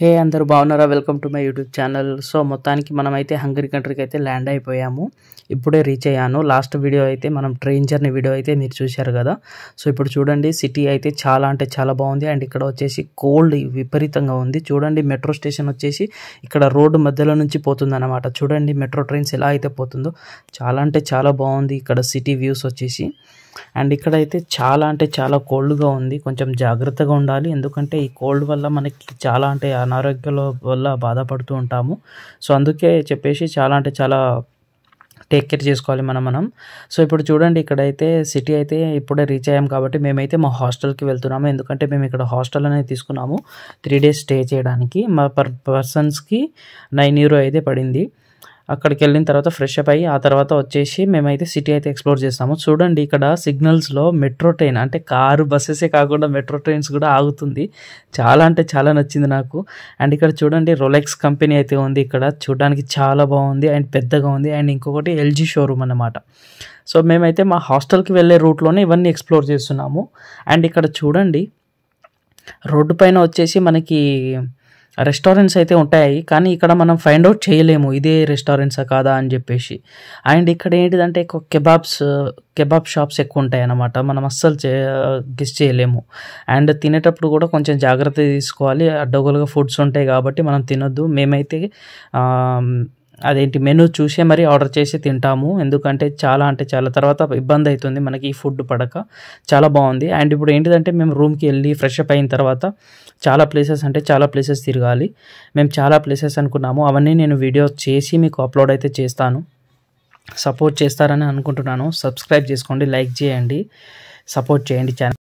హే అందరూ బాగున్నారా? Welcome to my YouTube channel. So మొత్తానికి మనమైతే హంగరీ కంట్రీకి అయితే ల్యాండ్ అయిపోయాము. ఇప్పుడే రీచ్ అయ్యాను. లాస్ట్ వీడియో అయితే మనం ట్రైన్ జర్నీ వీడియో అయితే మీరు చూశారు కదా. సో ఇప్పుడు చూడండి, సిటీ అయితే చాలా అంటే చాలా బాగుంది. అండ్ ఇక్కడ వచ్చేసి కోల్డ్ విపరీతంగా ఉంది. చూడండి, మెట్రో స్టేషన్ వచ్చేసి ఇక్కడ రోడ్డు మధ్యలో నుంచి పోతుంది అనమాట. చూడండి మెట్రో ట్రైన్స్ ఎలా అయితే పోతుందో, చాలా అంటే చాలా బాగుంది ఇక్కడ సిటీ వ్యూస్ వచ్చేసి. అండ్ ఇక్కడైతే చాలా అంటే చాలా కోల్డ్గా ఉంది. కొంచెం జాగ్రత్తగా ఉండాలి, ఎందుకంటే ఈ కోల్డ్ వల్ల మనకి చాలా అంటే అనారోగ్యాల వల్ల బాధపడుతూ ఉంటాము. సో అందుకే చెప్పేసి చాలా అంటే చాలా టేక్ కేర్ చేసుకోవాలి మనం. సో ఇప్పుడు చూడండి, ఇక్కడైతే సిటీ అయితే ఇప్పుడే రీచ్ అయ్యాం కాబట్టి మేమైతే మా హాస్టల్కి వెళ్తున్నాము. ఎందుకంటే మేము ఇక్కడ హాస్టల్ అనేది తీసుకున్నాము 3 days స్టే చేయడానికి. మా పర్సన్స్కి €9 అయితే పడింది. అక్కడికి వెళ్ళిన తర్వాత ఫ్రెష్ అప్ అయ్యి ఆ తర్వాత వచ్చేసి మేమైతే సిటీ అయితే ఎక్స్ప్లోర్ చేస్తాము. చూడండి, ఇక్కడ సిగ్నల్స్లో మెట్రో ట్రైన్ అంటే కారు బస్సెసే కాకుండా మెట్రో ట్రైన్స్ కూడా ఆగుతుంది. చాలా అంటే చాలా నచ్చింది నాకు. అండ్ ఇక్కడ చూడండి, రోలెక్స్ కంపెనీ అయితే ఉంది. ఇక్కడ చూడడానికి చాలా బాగుంది అండ్ పెద్దగా ఉంది. అండ్ ఇంకొకటి LG షోరూమ్ అన్నమాట. సో మేమైతే మా హాస్టల్కి వెళ్ళే రూట్లోనే ఇవన్నీ ఎక్స్ప్లోర్ చేస్తున్నాము. అండ్ ఇక్కడ చూడండి, రోడ్డు పైన వచ్చేసి మనకి రెస్టారెంట్స్ అయితే ఉంటాయి, కానీ ఇక్కడ మనం ఫైండ్ అవుట్ చేయలేము ఇదే రెస్టారెంట్సా కాదా అని చెప్పేసి. అండ్ ఇక్కడ ఏంటిదంటే కెబాబ్ షాప్స్ ఎక్కువ ఉంటాయి అన్నమాట. మనం అస్సలు గెస్ చేయలేము. అండ్ తినేటప్పుడు కూడా కొంచెం జాగ్రత్త తీసుకోవాలి. అడ్డగోలుగా ఫుడ్స్ ఉంటాయి కాబట్టి మనం తినొద్దు. మేమైతే మెనూ చూసే మరి ఆర్డర్ చేసి తింటాము, ఎందుకంటే చాలా అంటే చాలా తర్వాత ఇబ్బంది అవుతుంది మనకి ఈ ఫుడ్ పడక. చాలా బాగుంది. అండ్ ఇప్పుడు ఏంటిదంటే మేము రూమ్కి వెళ్ళి ఫ్రెష్ అప్ అయిన తర్వాత చాలా ప్లేసెస్ తిరగాలి. మేము చాలా ప్లేసెస్ అనుకున్నాము, అవన్నీ నేను వీడియో చేసి మీకు అప్లోడ్ అయితే చేస్తాను. సపోర్ట్ చేస్తారని అనుకుంటున్నాను. సబ్స్క్రైబ్ చేసుకోండి, లైక్ చేయండి, సపోర్ట్ చేయండి ఛానల్.